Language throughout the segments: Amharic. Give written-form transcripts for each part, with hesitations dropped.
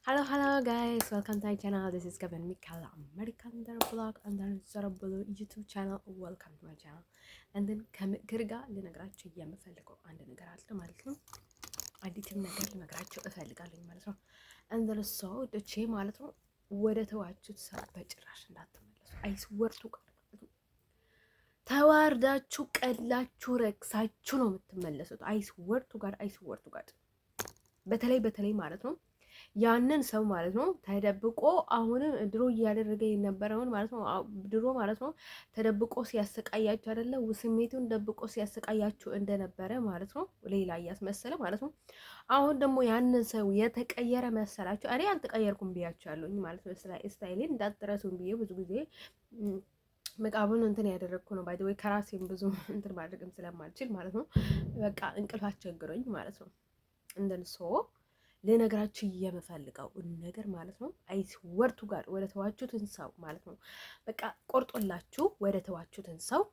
Hello guys, welcome to my channel. This is Kevin Mikala, American blog and then Zarabulu YouTube channel. Welcome to my channel. And then ከምክር ጋር ልነግራችሁ የምፈልገው አንድ ነገር አለ ማለት ነው። አዲስም ነገር ልነግራችሁ እፈልጋለሁ ማለት ነው። and then so ደቼ ማለት ነው ወደ ተዋችሁት ሰው በጭራሽ እንዳትመለሱ። አይስወርቱ ጋር ተዋርዳችሁ ቀላችሁ ረክሳችሁ ነው የምትመለሱት። አይስወርቱ ጋር በተለይ ማለት ነው ያንን ሰው ማለት ነው ተደብቆ አሁንም ድሮ እያደረገ የነበረውን ማለት ነው ድሮ ማለት ነው ተደብቆ ሲያሰቃያችሁ አይደለ ስሜቱን ደብቆ ሲያሰቃያችሁ እንደነበረ ማለት ነው ሌላ እያስመሰለ ማለት ነው። አሁን ደግሞ ያንን ሰው የተቀየረ መሰላችሁ። እኔ አልተቀየርኩም ብያችኋለሁኝ ማለት ነው። ስታይሌን እንዳትረሱን ብዬ ብዙ ጊዜ መቃብሩን እንትን ያደረግኩ ነው ባይ ዘ ወይ ከራሴም ብዙ እንትን ማድረግም ስለማልችል ማለት ነው። በቃ እንቅልፍ አስቸግሮኝ ማለት ነው እንደንሶ ልነግራችሁ የምፈልገው ነገር ማለት ነው አይስወርቱ ጋር ወደ ተዋችሁትን ሰው ማለት ነው በቃ ቆርጦላችሁ ወደ ተዋችሁትን ሰው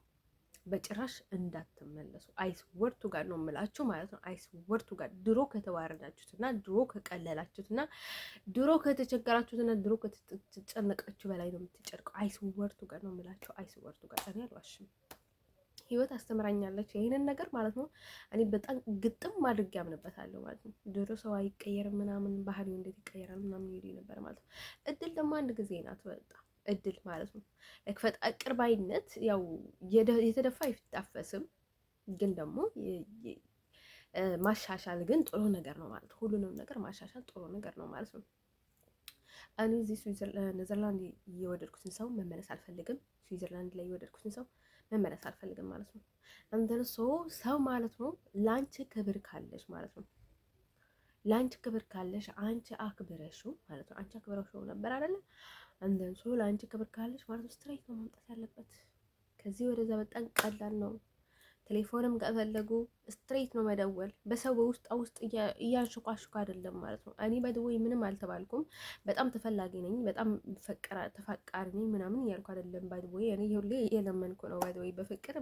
በጭራሽ እንዳትመለሱ። አይስወርቱ ጋር ነው የምላችሁ ማለት ነው። አይስወርቱ ጋር ድሮ ከተዋረዳችሁትና ድሮ ከቀለላችሁትና ድሮ ከተቸገራችሁትና ድሮ ከተጨነቃችሁ በላይ ነው የምትጨርቀው። አይስወርቱ ጋር ነው የምላችሁ። አይስወርቱ ጋር እኔ አልዋሽም። ህይወት አስተምራኛለች ይሄንን ነገር ማለት ነው። እኔ በጣም ግጥም አድርጌ አምንበታለሁ ማለት ነው። ድሮ ሰው አይቀየርም ምናምን ባህሪው እንዴት ይቀየራል ምናምን ይሉ ነበር ማለት ነው። እድል ደግሞ አንድ ጊዜ ናት በቃ እድል ማለት ነው። ለክፈት አቅርባይነት ያው የተደፋ አይታፈስም፣ ግን ደግሞ ማሻሻል ግን ጥሩ ነገር ነው ማለት ነው። ሁሉንም ነገር ማሻሻል ጥሩ ነገር ነው ማለት ነው። እኔ እዚህ ኔዘርላንድ የወደድኩትን ሰው መመለስ አልፈልግም። ስዊዘርላንድ ላይ የወደድኩትን ሰው መመለስ አልፈልግም ማለት ነው። እንደን ሰው ማለት ነው ላንቺ ክብር ካለሽ ማለት ነው ላንቺ ክብር ካለሽ አንቺ አክብረሽው ማለት ነው። አንቺ አክብረሽው ነበር አይደለ? እንደን ላንቺ ክብር ካለሽ ማለት ነው ስትሬት ነው መምጣት ያለበት። ከዚህ ወደዛ በጣም ቀላል ነው። ቴሌፎንም ከፈለጉ ስትሬት ነው መደወል። በሰው ውስጥ እያንሽኳሽኩ አይደለም ማለት ነው። እኔ ባይደወይ ምንም አልተባልኩም። በጣም ተፈላጊ ነኝ፣ በጣም ተፈቃሪ ነኝ ምናምን እያልኩ አይደለም። ባይደወይ እኔ ሁሌ የለመንኩ ነው ባይደወይ በፍቅር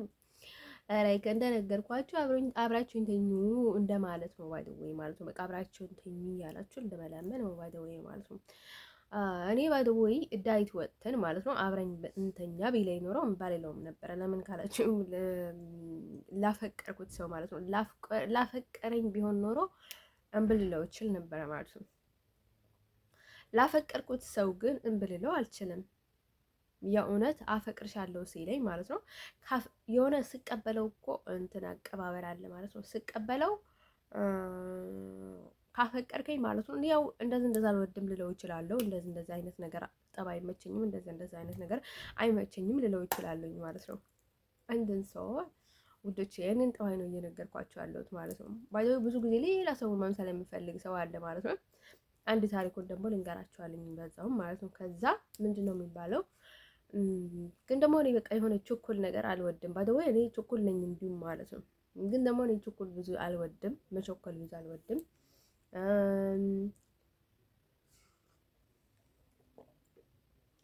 ላይክ እንደነገርኳችሁ አብራችሁን ተኙ እንደማለት ነው ባይደወይ ማለት ነው። በቃ አብራችሁን ተኙ ያላችሁ እንደመለመን ነው ባይደወይ ማለት ነው። እኔ ባይደወይ ዳይት ወጥተን ማለት ነው አብረኝ እንተኛ ቢለኝ ኖረው ባልለውም ነበረ። ለምን ካላችሁ ላፈቀርኩት ሰው ማለት ነው ላፈቀረኝ ቢሆን ኖሮ እንብልለው እችል ነበረ ማለት ነው። ላፈቀርኩት ሰው ግን እንብልለው አልችልም። የእውነት አፈቅርሻለሁ ሲለኝ ማለት ነው የሆነ ስቀበለው እኮ እንትን አቀባበል አለ ማለት ነው። ስቀበለው ካፈቀርከኝ ማለት ነው ያው እንደዛ አልወድም ልለው ይችላለሁ። እንደዚህ አይነት ነገር ጠባይ አይመቸኝም፣ እንደዛ አይነት ነገር አይመቸኝም ልለው ይችላለሁ ማለት ነው። አንድን ሰው ውዶች ይሄንን ጠባይ ነው እየነገርኳቸው ያለሁት ማለት ነው። ባይዘው ብዙ ጊዜ ሌላ ሰው መምሰል የሚፈልግ ሰው አለ ማለት ነው። አንድ ታሪኩን ደግሞ ልንገራቸዋለኝ በዛውም ማለት ነው። ከዛ ምንድነው የሚባለው ግን ደግሞ እኔ በቃ የሆነ ችኩል ነገር አልወድም። ባይዘው እኔ ችኩል ነኝ እንዲሁም ማለት ነው። ግን ደግሞ እኔ ችኩል ብዙ አልወድም፣ መቸኮል ብዙ አልወድም።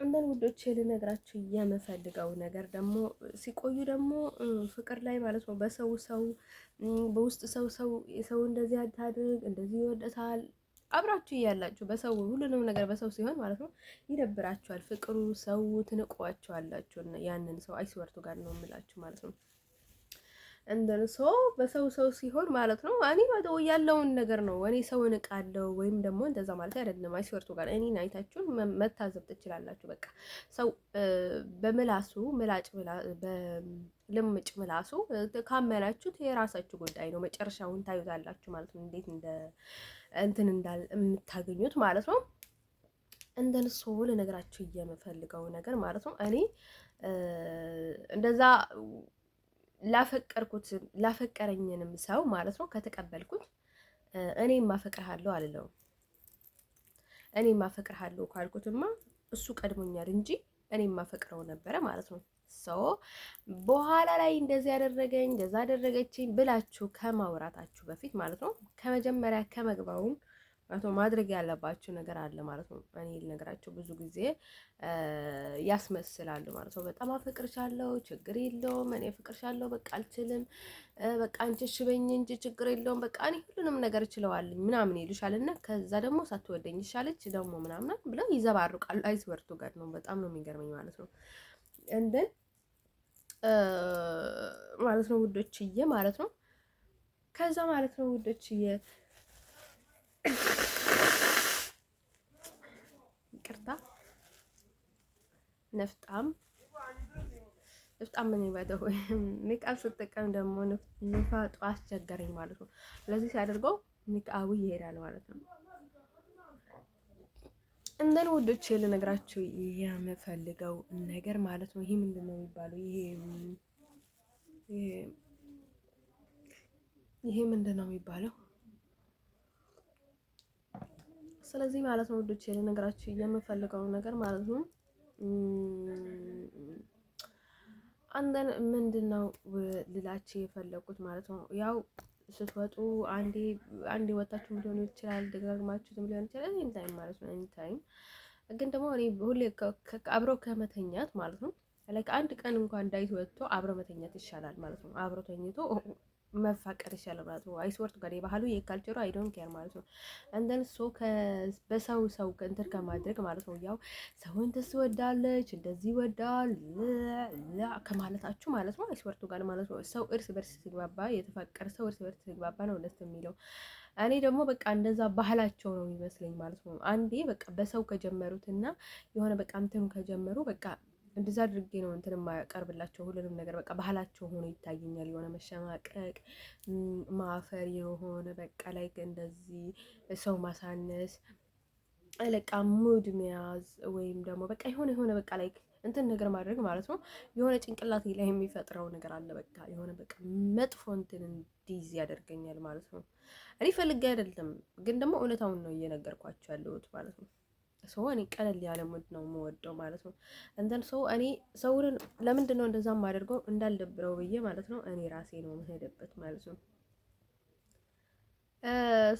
እንደን ውዶች ልነግራችሁ የምፈልገው ነገር ደግሞ ሲቆዩ ደግሞ ፍቅር ላይ ማለት ነው በውስጥ ሰው እንደዚህ አታድርግ እንደዚህ ይወደታል አብራችሁ እያላችሁ በሰው ሁሉንም ነገር በሰው ሲሆን ማለት ነው ይደብራችኋል። ፍቅሩ ሰው ትንቋችኋላችሁ። ያንን ሰው አይስወርቱ ጋር ነው የምላችሁ ማለት ነው። እንደርሶ በሰው ሲሆን ማለት ነው እኔ ወደው ያለውን ነገር ነው እኔ ሰው እንቃለው ወይም ደግሞ እንደዛ ማለት አይደለም። አይስወርቱ ጋር እኔን አይታችሁን መታዘብ ትችላላችሁ። በቃ ሰው በምላሱ በልምጭ ምላሱ ካመናችሁት የራሳችሁ ጉዳይ ነው። መጨረሻውን ታዩታላችሁ ማለት ነው። እንዴት እንትን እንዳል የምታገኙት ማለት ነው። እንደንሶ ልነግራችሁ የምፈልገው ነገር ማለት ነው እኔ እንደዛ ላፈቀረኝንም ሰው ማለት ነው ከተቀበልኩት እኔም ማፈቅርሃለሁ አልለውም። እኔም ማፈቅርሃለሁ ካልኩትማ እሱ ቀድሞኛል እንጂ እኔም ማፈቅረው ነበረ ማለት ነው። ሰው በኋላ ላይ እንደዚህ ያደረገኝ እንደዛ አደረገችኝ ብላችሁ ከማውራታችሁ በፊት ማለት ነው ከመጀመሪያ ከመግባውን ማድረግ ያለባችሁ ነገር አለ ማለት ነው። እኔ ልነግራቸው ብዙ ጊዜ ያስመስላሉ ማለት ነው። በጣም አፈቅርሻለሁ፣ ችግር የለውም፣ እኔ አፈቅርሻለሁ፣ በቃ አልችልም፣ በቃ አንቺ እሺ በይኝ እንጂ ችግር የለውም፣ በቃ እኔ ሁሉንም ነገር እችለዋለሁ ምናምን ይሉሻል። እና ከዛ ደግሞ ሳትወደኝ ይሻለች ደግሞ ምናምን ብለው ይዘባርቃሉ። አይስወርቱ ጋር ነው። በጣም ነው የሚገርመኝ ማለት ነው። እንደን ማለት ነው ውዶችዬ ማለት ነው። ከዛ ማለት ነው ውዶችዬ ይቅርታ ነፍጣም ምን ይበደው ኒቃብ ስጠቀም ደግሞ ንፋጡ አስቸገረኝ ማለት ነው። ስለዚህ ሲያደርገው ኒቃቡ ይሄዳል ማለት ነው። እንደን ውዶች ልነግራችሁ የምፈልገው ነገር ማለት ነው። ይሄ ምንድን ነው የሚባለው? ይሄ ምንድን ነው የሚባለው? ስለዚህ ማለት ነው ውዶች ልነግራችሁ የምፈልገው ነገር ማለት ነው አንደን ምንድነው ልላችሁ የፈለኩት ማለት ነው። ያው ስትወጡ አንዴ ወጣችሁም ሊሆን ይችላል፣ ደጋግማችሁትም ሊሆን ይችላል። ኤኒ ታይም ማለት ነው። ኤኒ ታይም ግን ደግሞ እኔ ሁሌ አብረው ከመተኛት ማለት ነው ላይክ አንድ ቀን እንኳን እንዳይት ወጥቶ አብረው መተኛት ይሻላል ማለት ነው። አብረው ተኝቶ መፋቀር ይሻላል ማለት ነው። አይስወርት ጋር የባህሉ የካልቸሩ አይ ዶንት ኬር ማለት ነው። እንደን በሰው እንትን ከማድረግ ማለት ነው ያው ሰውን ትወዳለች እንደዚህ ይወዳል ከማለታችሁ ማለት ነው። አይስወርቱ ጋር ማለት ነው ሰው እርስ በርስ ሲግባባ የተፋቀረ ሰው እርስ በርስ ሲግባባ ነው ደስ የሚለው። እኔ ደግሞ በቃ እንደዛ ባህላቸው ነው የሚመስለኝ ማለት ነው። አንዴ በቃ በሰው ከጀመሩትና የሆነ በቃ እንትን ከጀመሩ በቃ እንደዛ አድርጌ ነው እንትን የማያቀርብላቸው ሁሉንም ነገር በቃ ባህላቸው ሆኖ ይታየኛል። የሆነ መሸማቀቅ፣ ማፈር የሆነ በቃ ላይ እንደዚህ ሰው ማሳነስ፣ በቃ ሙድ መያዝ ወይም ደግሞ በቃ የሆነ በቃ ላይ እንትን ነገር ማድረግ ማለት ነው። የሆነ ጭንቅላቴ ላይ የሚፈጥረው ነገር አለ። በቃ የሆነ በቃ መጥፎ እንትን እንዲይዝ ያደርገኛል ማለት ነው። እኔ ፈልጌ አይደለም፣ ግን ደግሞ እውነታውን ነው እየነገርኳቸው ያለሁት ማለት ነው። ሰው እኔ ቀለል ያለ ሙድ ነው የምወደው ማለት ነው። እንትን እኔ ሰውን ለምንድን ነው እንደዛ የማደርገው እንዳልደብረው ብዬ ማለት ነው። እኔ ራሴ ነው የምሄድበት ማለት ነው።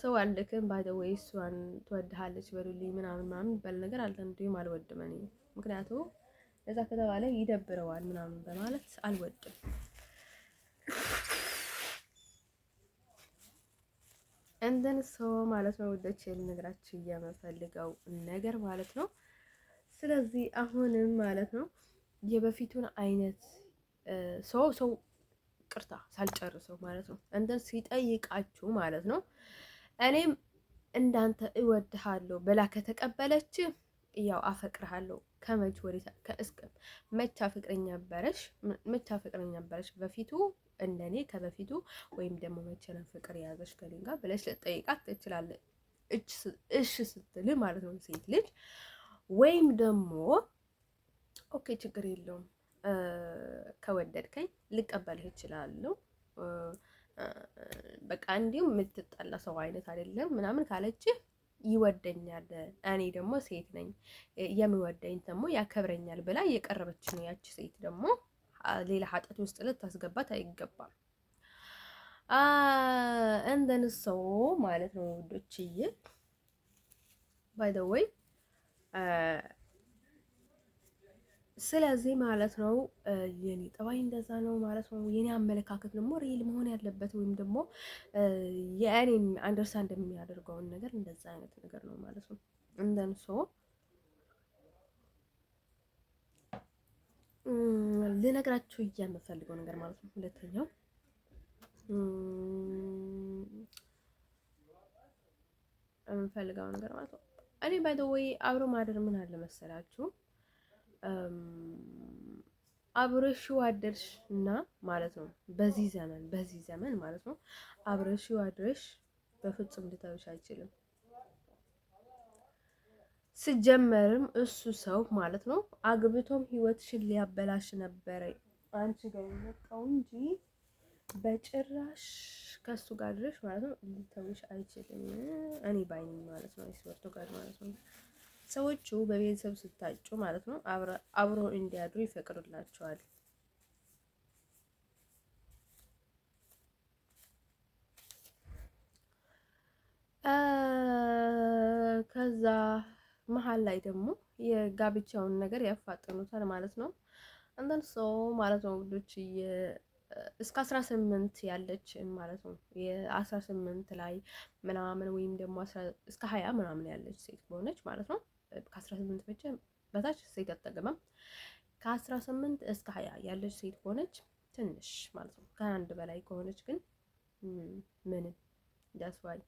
ሰው አልክም ባይ ዘ ወይ እሷን ትወድሃለች በሉልኝ ምናምን በል ነገር አልተንዱም አልወድም እኔ ምክንያቱም ለዛ ከተባለ ይደብረዋል ምናምን በማለት አልወድም። እንደን ማለት ነው ወደች ልነግራችሁ የምፈልገው ነገር ማለት ነው። ስለዚህ አሁንም ማለት ነው የበፊቱን አይነት ሰው ቅርታ ሳልጨርሰው ማለት ነው እንደን ሲጠይቃችሁ ማለት ነው እኔም እንዳንተ እወድሃለሁ ብላ ከተቀበለች ያው አፈቅርሃለሁ ከመች ወዲህ ከእስከ መቻ ፍቅረኛ ነበረሽ በፊቱ እንደኔ ከበፊቱ ወይም ደግሞ መቼ ነው ፍቅር የያዘሽ ከኔ ጋር ብለሽ ልጠይቃት ትችላለች። እሺ ስትል ማለት ነው ሴት ልጅ ወይም ደግሞ ኦኬ ችግር የለውም ከወደድከኝ ልቀበልህ እችላለሁ በቃ እንዲሁ የምትጠላ ሰው አይነት አይደለም ምናምን ካለች ይወደኛል፣ እኔ ደግሞ ሴት ነኝ የሚወደኝ ደግሞ ያከብረኛል ብላ እየቀረበች ነው። ያቺ ሴት ደግሞ ሌላ ኃጢአት ውስጥ ልታስገባት አይገባም። እንደን ሰው ማለት ነው ውዶችዬ ባይ ዘ ወይ ስለዚህ ማለት ነው የኔ ጠባይ እንደዛ ነው ማለት ነው። የኔ አመለካከት ደግሞ ሪል መሆን ያለበት ወይም ደግሞ የእኔን አንደርስታንድ የሚያደርገውን ነገር እንደዛ አይነት ነገር ነው ማለት ነው። እንደን ሰው ልነግራችሁ የምፈልገው ነገር ማለት ነው። ሁለተኛው የምፈልገው ነገር ማለት ነው እኔ ባይ ዘ ወይ አብሮ ማደር ምን አለ መሰላችሁ አብረሽው አደርሽ እና ማለት ነው በዚህ ዘመን ማለት ነው አብረሽው አድረሽ በፍጹም ልታዩሽ አይችልም። ሲጀመርም እሱ ሰው ማለት ነው አግብቶም ህይወትሽን ሊያበላሽ ነበረ አንቺ ጋር የመጣው እንጂ በጭራሽ ከሱ ጋር ድረሽ ማለት ነው ሊተውሽ አይችልም። እኔ ባይኝ ማለት ነው አይስወርቱ ጋር ማለት ነው ሰዎቹ በቤተሰብ ስታጩ ማለት ነው አብሮ እንዲያድሩ ይፈቅዱላቸዋል። ከዛ መሀል ላይ ደግሞ የጋብቻውን ነገር ያፋጥኑታል ማለት ነው። አንተን ሰው ማለት ነው ውዶች እስከ 18 ያለች ማለት ነው የ18 ላይ ምናምን ወይም ደግሞ እስከ 20 ምናምን ያለች ሴት ከሆነች ማለት ነው ከ18 ብቻ በታች ሴት አትጠቀምም። ከ18 እስከ 20 ያለች ሴት ከሆነች ትንሽ ማለት ነው። ከአንድ በላይ ከሆነች ግን ምንም ዳስዋይ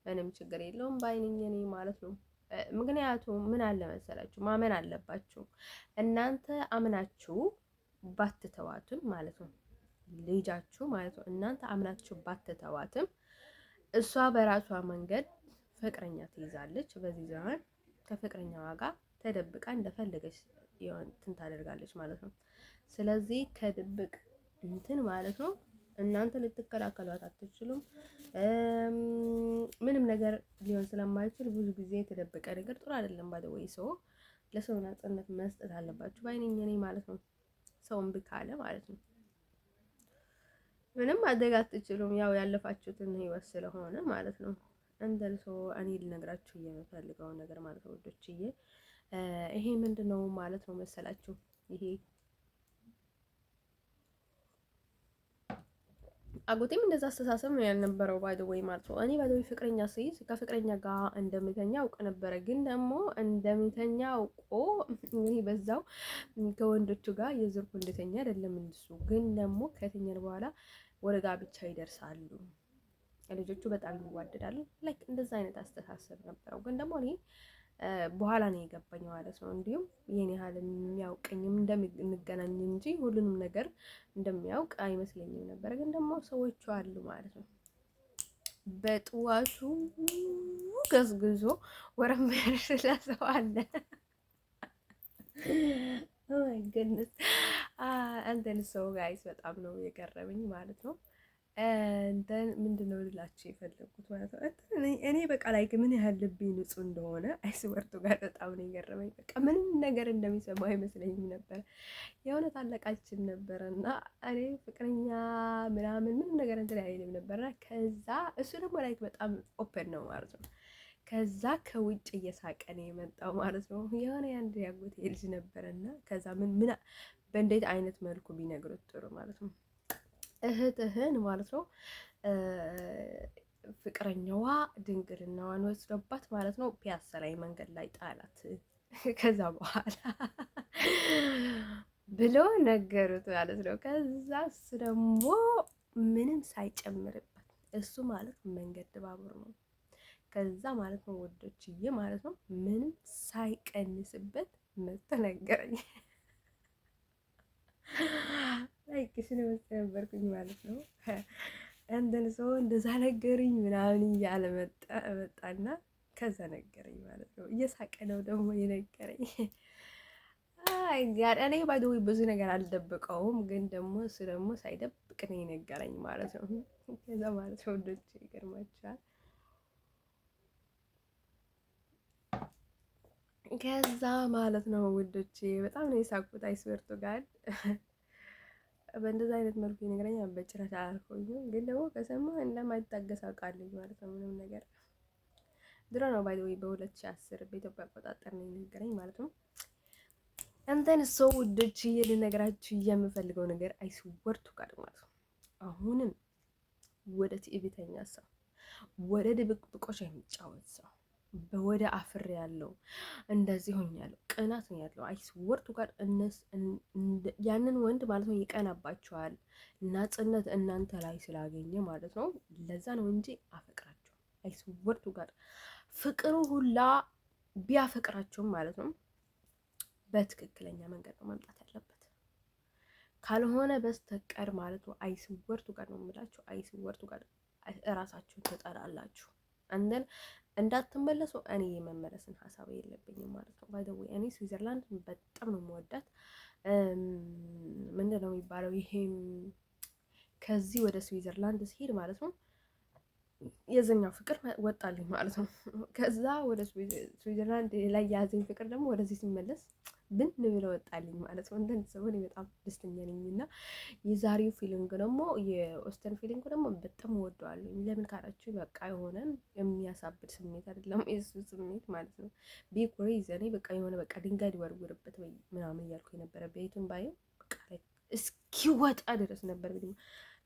ምንም ችግር የለውም ባይነኝ እኔ ማለት ነው። ምክንያቱም ምን አለ መሰላችሁ ማመን አለባችሁ እናንተ አምናችሁ ባትተዋትም ማለት ነው ልጃችሁ ማለት ነው እናንተ አምናችሁ ባትተዋትም እሷ በራሷ መንገድ ፍቅረኛ ትይዛለች። በዚህ ዘመን ከፍቅረኛዋ ጋር ተደብቃ እንደፈለገች እንትን ታደርጋለች ማለት ነው። ስለዚህ ከድብቅ እንትን ማለት ነው እናንተ ልትከላከሏት አትችሉም። ምንም ነገር ሊሆን ስለማይችል ብዙ ጊዜ የተደበቀ ነገር ጥሩ አይደለም። ባደወይ ሰው ለሰው ነፃነት መስጠት አለባችሁ ባይነኝ እኔ ማለት ነው። ሰውን ብካለ ማለት ነው ምንም ማድረግ አትችሉም። ያው ያለፋችሁትን ህይወት ስለሆነ ማለት ነው። እንደል ሰው እኔ ልነግራችሁ የምፈልገው ነገር ማለት ነው ወዶችዬ ይሄ ምንድነው ማለት ነው መሰላችሁ ይሄ አጎቴም እንደዛ አስተሳሰብ ነው ያልነበረው ባይ ዘ ወይ ማለት ነው። እኔ ባይ ዘ ወይ ፍቅረኛ ስይዝ ከፍቅረኛ ጋር እንደምተኛ አውቅ ነበረ። ግን ደግሞ እንደምተኛ አውቆ እንግዲህ በዛው ከወንዶቹ ጋር የዝርኩ እንደተኛ አይደለም እንሱ ግን ደግሞ ከተኛን በኋላ ወደ ጋብቻ ይደርሳሉ። ልጆቹ በጣም ይዋደዳሉ። ላይክ እንደዛ አይነት አስተሳሰብ ነበረው። ግን ደግሞ እኔ በኋላ ነው የገባኝ ማለት ነው። እንዲሁም የኔ ያህል የሚያውቀኝም እንደምንገናኝ እንጂ ሁሉንም ነገር እንደሚያውቅ አይመስለኝም ነበር። ግን ደግሞ ሰዎቹ አሉ ማለት ነው። በጥዋቱ ገዝግዞ ወረም ያደርስላ ሰው አለ። ኦማይ ጎድነስ አንተን ሰው ጋይስ በጣም ነው የገረመኝ ማለት ነው። እንትን ምንድነው ልላችሁ የፈለኩት ማለት ነው። እኔ በቃ ላይ ምን ያህል ልቤ ንጹህ እንደሆነ አይስወርቱ ጋር በጣም ነው የገረመኝ። በቃ ምንም ነገር እንደሚሰማው አይመስለኝም ነበር። የእውነት አለቃችን ነበረ እና እኔ ፍቅረኛ ምናምን ምንም ነገር እንትን አይልም ነበርና ከዛ እሱ ደግሞ ላይ በጣም ኦፕን ነው ማለት ነው። ከዛ ከውጭ እየሳቀ ነው የመጣው ማለት ነው። የሆነ አንድ ያጎቴ ልጅ ነበረና ከዛ ምን በእንዴት አይነት መልኩ ቢነግሩት ጥሩ ማለት ነው እህትህን ማለት ነው ፍቅረኛዋ ድንግልናዋን ወስዶባት ማለት ነው ፒያሳ ላይ መንገድ ላይ ጣላት። ከዛ በኋላ ብሎ ነገሩት ማለት ነው። ከዛ እሱ ደግሞ ምንም ሳይጨምርበት እሱ ማለት መንገድ ባቡር ነው። ከዛ ማለት ነው ወዶችዬ ማለት ነው ምንም ሳይቀንስበት መጥቶ ነገረኝ። ላይክ ስለመሰ ነበርኩኝ ማለት ነው። እንደን ሰው እንደዛ ነገረኝ ምናምን እያለ መጣና ከዛ ነገረኝ ማለት ነው። እየሳቀ ነው ደግሞ የነገረኝ። አይ ጋር እኔ ባይ ዘ ወይ ብዙ ነገር አልደብቀውም፣ ግን ደግሞ እሱ ደግሞ ሳይደብቅ ነው የነገረኝ ማለት ነው። ከዛ ማለት ነው ወዶች ይገርማችኋል። ከዛ ማለት ነው ውዶቼ በጣም ነው የሳቁት። አይስወርቱ ጋር በእንደዛ አይነት መልኩ ይነግረኛል። በጭራሽ አላልኩኝም፣ ግን ደግሞ ከሰማ እንደማይታገስ አውቃለሁ ማለት ነው። ምንም ነገር ድሮ ነው ባይ ዘ ወይ በ2010 በኢትዮጵያ አቆጣጠር ነው የነገረኝ ማለት ነው። እንትን ሰው ውዶች ልነግራችሁ የምፈልገው ነገር አይስወርቱ ጋር ማለት ነው። አሁንም ወደ ትዕቢተኛ ሰው፣ ወደ ድብቅብቆሽ የሚጫወት ሰው በወደ አፍር ያለው እንደዚህ ሆኛለሁ ቅናት ነው ያለው። አይስወርቱ ጋር ያንን ወንድ ማለት ነው ይቀናባቸዋል። ናጽነት እናንተ ላይ ስላገኘ ማለት ነው። ለዛ ነው እንጂ አፈቅራቸው። አይስወርቱ ጋር ፍቅሩ ሁላ ቢያፈቅራቸውም ማለት ነው በትክክለኛ መንገድ ነው መምጣት ያለበት ካልሆነ በስተቀር ማለት ነው። አይስወርቱ ጋር ነው የምላችሁ። አይስወርቱ ጋር እራሳችሁን ትጠላላችሁ። እንደን እንዳትመለሱ እኔ የመመለስን ሀሳብ የለብኝም ማለት ነው። ባይ ዘ ወይ እኔ ስዊዘርላንድ በጣም ነው የምወዳት። ምንድን ነው የሚባለው ይሄም ከዚህ ወደ ስዊዘርላንድ ሲሄድ ማለት ነው የዘኛው ፍቅር ወጣልኝ ማለት ነው። ከዛ ወደ ስዊዘርላንድ ላይ ያዘኝ ፍቅር ደግሞ ወደዚህ ሲመለስ ብን ብሎ ወጣልኝ ማለት ነው። እንደዚህ ሰሆን በጣም ደስተኛ ነኝ። እና የዛሬው ፊሊንግ ደግሞ የኦስተን ፊሊንግ ደግሞ በጣም ወደዋለሁ። ለምን ካላችሁ በቃ የሆነ የሚያሳብድ ስሜት አይደለም የሱ ስሜት ማለት ነው። ቢኮሪ ዘኔ በቃ የሆነ በቃ ድንጋይ ሊወርውርበት ወይ ምናምን እያልኩ የነበረ ቤቱን ባየው በቃ እስኪወጣ ድረስ ነበር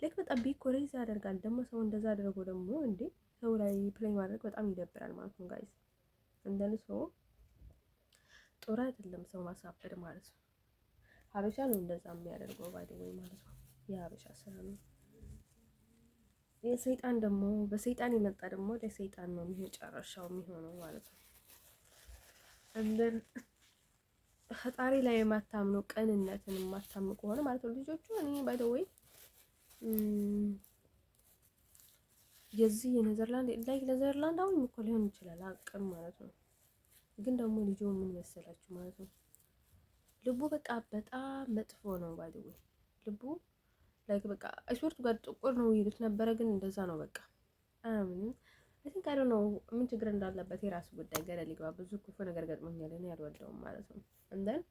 ላይክ በጣም ቢኮሬዝ ያደርጋል። ደግሞ ሰው እንደዛ አድርጎ ደግሞ እንዴ ሰው ላይ ፕሌይ ማድረግ በጣም ይደብራል ማለት ነው ጋይስ። እንደን ሰው ጥሩ አይደለም ሰው ማሳበድ ማለት ነው። ሀበሻ ነው እንደዛ የሚያደርገው ባይ ወይ ማለት ነው። የሀበሻ ስራ ነው። የሰይጣን ደግሞ በሰይጣን የመጣ ደግሞ ለሰይጣን ነው መጨረሻው የሚሆነው ማለት ነው። እንደን ፈጣሪ ላይ የማታምኑ ቅንነትን የማታምኑ ከሆነ ማለት ነው ልጆቹ እኔ ባይ ወይ የዚህ የኔዘርላንድ ላይ ኔዘርላንዳዊም እኮ ሊሆን ይችላል አቅም ማለት ነው። ግን ደግሞ ልጁ ምን መሰላችሁ ማለት ነው ልቡ በቃ በጣም መጥፎ ነው። ባይ ዘ ወይ ልቡ ላይክ በቃ አይስወርቱ ጋር ጥቁር ነው ይሉት ነበረ፣ ግን እንደዛ ነው በቃ አይ ቲንክ አይ ዶንት ኖ ምን ችግር እንዳለበት የራሱ ጉዳይ። ገደል ይግባ። ብዙ ክፉ ነገር ገጥሞኛል እኔ አልወደውም ማለት ነው። እንደን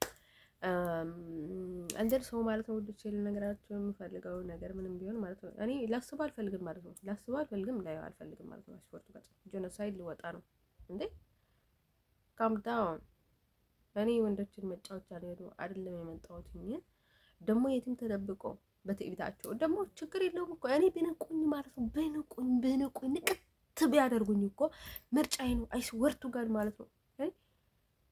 ሰው ማለት ነው ውዶቼ ልነግራችሁ የምፈልገው ነገር ምንም ቢሆን ማለት ነው እኔ ላስበው አልፈልግም ማለት ነው። ላስበው አልፈልግም፣ ላየው አልፈልግም ማለት ነው። ስፖርቱ ጋር ጄኖሳይድ ልወጣ ነው እንዴ? ካም ዳውን። እኔ ወንዶችን መጫወቻ ነው አይደለም የመጣሁት። ደግሞ የትም ተደብቆ በትዕቢታቸው ደግሞ ችግር የለውም እኮ እኔ ቢነቁኝ ማለት ነው ቢነቁኝ ንቅት ቢያደርጉኝ እኮ ምርጫዬ ነው። አይስወርቱ ጋር ማለት ነው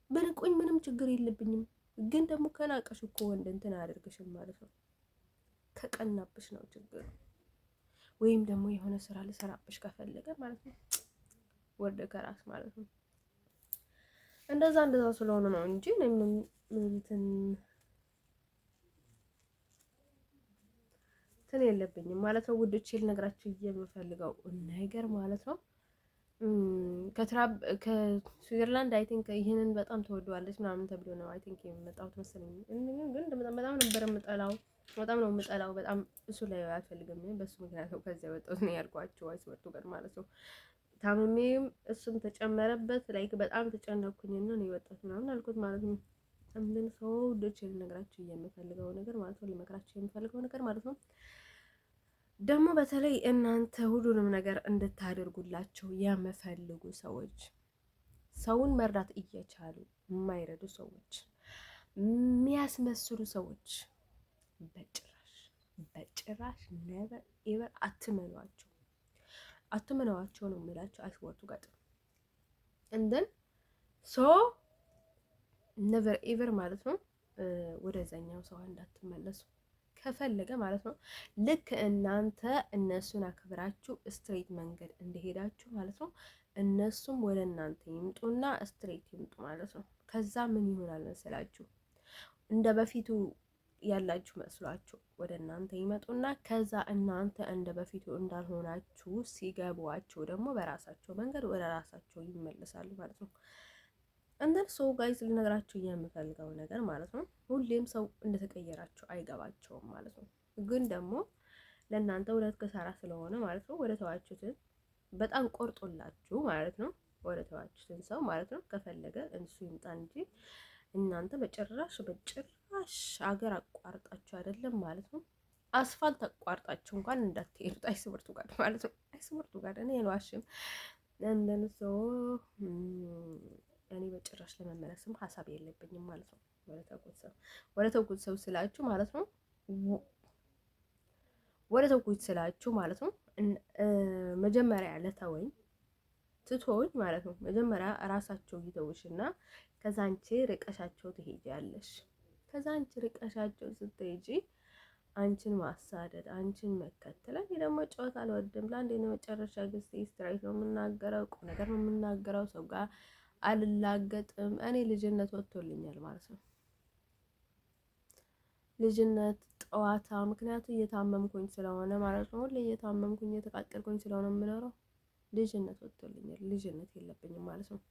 ቢነቁኝ ምንም ችግር የለብኝም። ግን ደግሞ ከናቀሽ እኮ ወንድ እንትን አያደርግሽም ማለት ነው። ከቀናብሽ ነው ችግሩ። ወይም ደግሞ የሆነ ስራ ልሰራብሽ ከፈለገ ማለት ነው ወርደ ከራስ ማለት ነው። እንደዛ ስለሆነ ነው እንጂ እንትን የለብኝም ማለት ነው ውዶቼ። ልነግራችሁ የምፈልገው ነገር ማለት ነው ከስዊዘርላንድ አይ ቲንክ ይሄንን በጣም ተወደዋለች ምናምን ተብሎ ነው አይ ቲንክ የመጣሁት መሰለኝ። ግን በጣም ነበር የምጠላው፣ በጣም ነው የምጠላው። በጣም እሱ ላይ አልፈልግም። በሱ ምክንያት ነው ከዛ የወጣሁት ነው ያልኳቸው። አይስወርቱ ጋር ማለት ነው ታምሜም እሱም ተጨመረበት። ላይክ በጣም ተጨነኩኝና ነው የወጣሁት ምናምን አልኩት ማለት ነው። ምን ሰው ልጅ ልነግራችሁ የምፈልገው ነገር ማለት ነው ልመክራችሁ የምፈልገው ነገር ማለት ነው ደግሞ በተለይ እናንተ ሁሉንም ነገር እንድታደርጉላቸው የምፈልጉ ሰዎች፣ ሰውን መርዳት እየቻሉ የማይረዱ ሰዎች፣ የሚያስመስሉ ሰዎች በጭራሽ ነበር ኤቨር አትመኗቸው ነው የሚላቸው። አይስወርቱ ጋር እንደን ሶ ነቨር ኤቨር ማለት ነው ወደዛኛው ሰው እንዳትመለሱ ከፈለገ ማለት ነው። ልክ እናንተ እነሱን አክብራችሁ ስትሬት መንገድ እንደሄዳችሁ ማለት ነው እነሱም ወደ እናንተ ይምጡና ስትሬት ይምጡ ማለት ነው። ከዛ ምን ይሆናል መሰላችሁ እንደ በፊቱ ያላችሁ መስሏችሁ ወደ እናንተ ይመጡና ከዛ እናንተ እንደ በፊቱ እንዳልሆናችሁ ሲገቧቸው ደግሞ በራሳቸው መንገድ ወደ ራሳቸው ይመለሳሉ ማለት ነው። እንደን ሰው ጋይስ ልነግራችሁ የምፈልገው ነገር ማለት ነው ሁሌም ሰው እንደተቀየራችሁ አይገባቸውም ማለት ነው። ግን ደግሞ ለእናንተ ሁለት ከሳራ ስለሆነ ማለት ነው ወደ ተዋችሁትን በጣም ቆርጦላችሁ ማለት ነው ወደ ተዋችሁትን ሰው ማለት ነው ከፈለገ እሱ ይምጣ እንጂ እናንተ በጭራሽ አገር አቋርጣችሁ አይደለም ማለት ነው አስፋልት አቋርጣችሁ እንኳን እንዳትሄዱ አይስወርቱ ጋር ማለት ነው። አይስወርቱ ጋር እኔ አልዋሽም። እንደን ሰው እኔ በጭራሽ ለመመለስም ሀሳብ የለብኝም ማለት ነው። ወደ ተውኩት ሰው ስላችሁ ማለት ነው ወደ ተውኩት ስላችሁ ማለት ነው መጀመሪያ ለተወኝ ትቶኝ ማለት ነው መጀመሪያ ራሳቸው ይተውሽና ከዛ አንቺ ርቀሻቸው ትሄጃለሽ። ከዛ አንቺ ርቀሻቸው ስትሄጂ አንቺን ማሳደድ፣ አንቺን መከተል። እኔ ደግሞ ጨዋታ አልወድም። ለአንዴ ነው መጨረሻ ጊዜ ስትራይት ነው የምናገረው፣ ቁም ነገር ነው የምናገረው። ሰው ጋር አልላገጥም። እኔ ልጅነት ወጥቶልኛል ማለት ነው። ልጅነት ጠዋታ፣ ምክንያቱ እየታመምኩኝ ስለሆነ ማለት ነው። ሁሌ እየታመምኩኝ እየተቃጠልኩኝ ስለሆነ የምኖረው ልጅነት ወጥቶልኛል። ልጅነት የለብኝም ማለት ነው።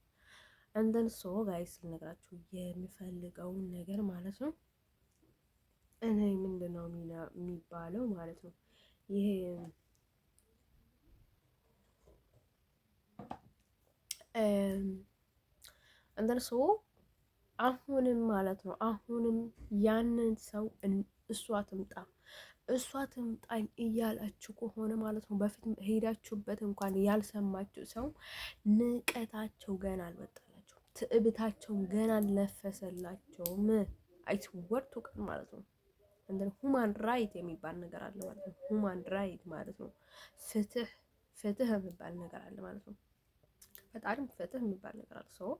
እንደን ሶ ጋይስ ልነግራችሁ የሚፈልገውን ነገር ማለት ነው እኔ ምንድነው የሚባለው ማለት ነው ይሄ እንደርሶ አሁንም ማለት ነው አሁንም ያንን ሰው እሷ ትምጣኝ እያላችሁ ከሆነ ማለት ነው በፊት ሄዳችሁበት እንኳን ያልሰማችሁ ሰው ንቀታቸው ገና አልወጣላቸው፣ ትዕብታቸው ገና አልነፈሰላቸውም። አይስወርቱ ቀን ማለት ነው እንደ ሁማን ራይት የሚባል ነገር አለ ማለት ነው። ሁማን ራይት ማለት ነው ፍትህ የሚባል ነገር አለ ማለት ነው። ፈጣሪም ፍትህ የሚባል ነገር አለ። ሰው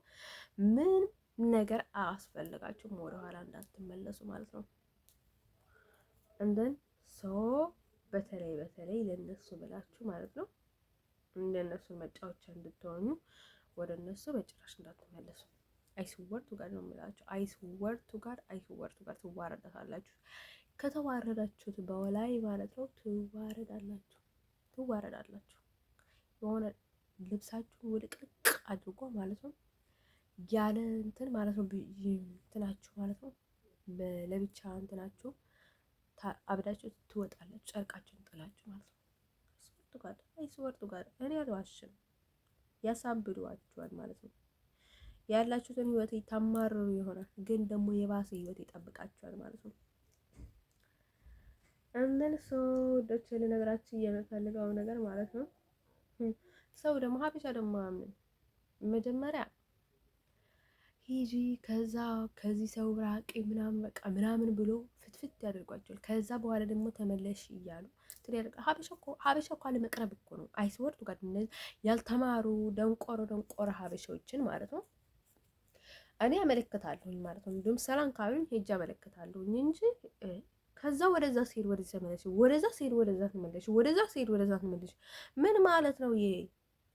ምን ነገር አያስፈልጋችሁም ወደኋላ እንዳትመለሱ ማለት ነው። እንደን ሰው በተለይ ለነሱ ብላችሁ ማለት ነው እንደነሱ መጫወቻ እንድትሆኑ ወደ እነሱ በጭራሽ እንዳትመለሱ። አይስወርቱ ጋር ነው የምላችሁ። አይስወርቱ ጋር ትዋረዳላችሁ። ከተዋረዳችሁት በላይ ማለት ነው ትዋረዳላችሁ። የሆነ ልብሳችሁን ውልቅልቅ አድርጎ ማለት ነው ያለ እንትን ማለት ነው እንትናችሁ ማለት ነው ለብቻ እንትናችሁ አብዳችሁ ትወጣላችሁ፣ ጨርቃችሁን ጥላችሁ ማለት ነው። አይስወርቱ ጋር እኔ አልዋሽም። ያሳብዷችኋል ማለት ነው። ያላችሁትን ህይወት ታማርሩ ይሆናል፣ ግን ደግሞ የባሰ ህይወት ይጠብቃችኋል ማለት ነው። እንደን ሰው ደች ልነግራችሁ የምፈልገው ነገር ማለት ነው ሰው ደግሞ ሀበሻ ደግሞ አምን መጀመሪያ ሂጂ ከዚህ ሰው ራቂ ምናምን በቃ ምናምን ብሎ ፍትፍት ያደርጓቸዋል። ከዛ በኋላ ደግሞ ተመለሽ እያሉ ሀበሻ እኮ አለመቅረብ እኮ ነው። አይስወርቱ ጋር ያልተማሩ ደንቆሮ ሀበሻዎችን ማለት ነው እኔ አመለክታለሁኝ ማለት ነው። እንዲሁም ሰላም ካሉኝ ሄጄ አመለክታለሁኝ እንጂ ከዛ ወደዛ ሲሄድ ወደዛ ተመለሽ፣ ወደዛ ሲሄድ ወደዛ ተመለሽ፣ ወደዛ ሲሄድ ወደዛ ተመለሽ ምን ማለት ነው ይሄ?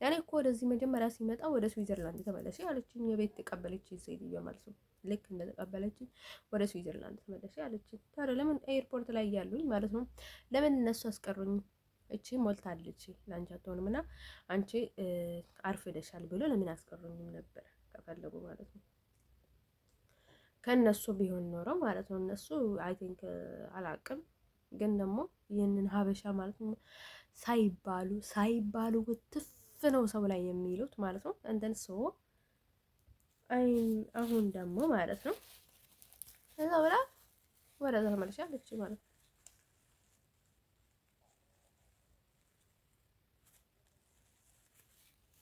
ያኔ እኮ ወደዚህ መጀመሪያ ሲመጣ ወደ ስዊዘርላንድ ተመለሽ አለችኝ። የቤት ተቀበለችኝ ሴትዮ ማለት ነው። ልክ እንደተቀበለችኝ ወደ ስዊዘርላንድ ተመለሽ አለችኝ። ታዲያ ለምን ኤርፖርት ላይ ያሉኝ ማለት ነው ለምን እነሱ አስቀሩኝ? እቺ ሞልታለች ለአንቺ አትሆንም እና አንቺ አርፍደሻል ብሎ ለምን አስቀሩኝም ነበር ከፈለጉ ማለት ነው። ከነሱ ቢሆን ኖረው ማለት ነው እነሱ አይ ቲንክ አላቅም፣ ግን ደግሞ ይህንን ሀበሻ ማለት ነው ሳይባሉ ውትፍ ነው ሰው ላይ የሚሉት ማለት ነው። እንደን ሰው አሁን ደግሞ ማለት ነው እዛ ብላ ወደዛ ተመልሻ አለች ማለት ነው።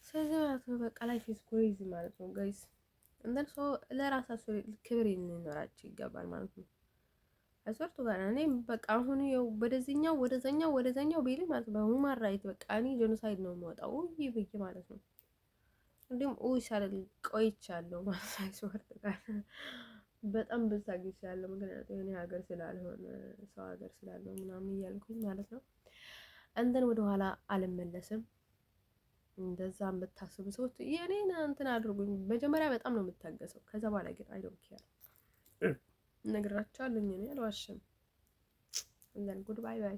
ስለዚህ በቃ ላይፍ ኢዝ ክሬዚ ማለት ነው ጋይስ። እንደን ሰው ለራሳቸው ክብር ሊኖራቸው ይገባል ማለት ነው። አስወርቱ ጋር እኔ በቃ አሁን ይኸው ወደዛኛው ቤል ማለት ነው በሁማን ራይት በቃ እኔ ጄኖሳይድ ነው የምወጣው ይህ ብዬ ማለት ነው። እንዲሁም ይሻላል ቆይቻለሁ ማለት ነው። አስወርቱ ጋር በጣም ብዛግቻለሁ፣ ምክንያቱም የኔ ሀገር ስላልሆነ ሰው ሀገር ስላለው ምናምን እያልኩኝ ማለት ነው። እንደን ወደኋላ አልመለስም። እንደዛ የምታስቡ ሰዎች የኔን እንትን አድርጉኝ። መጀመሪያ በጣም ነው የምታገሰው፣ ከዛ በኋላ ግን አይ ዶንት ኬር ነግራቸዋለሁ። እኔ አልዋሽም። ጉድ ባይ ባይ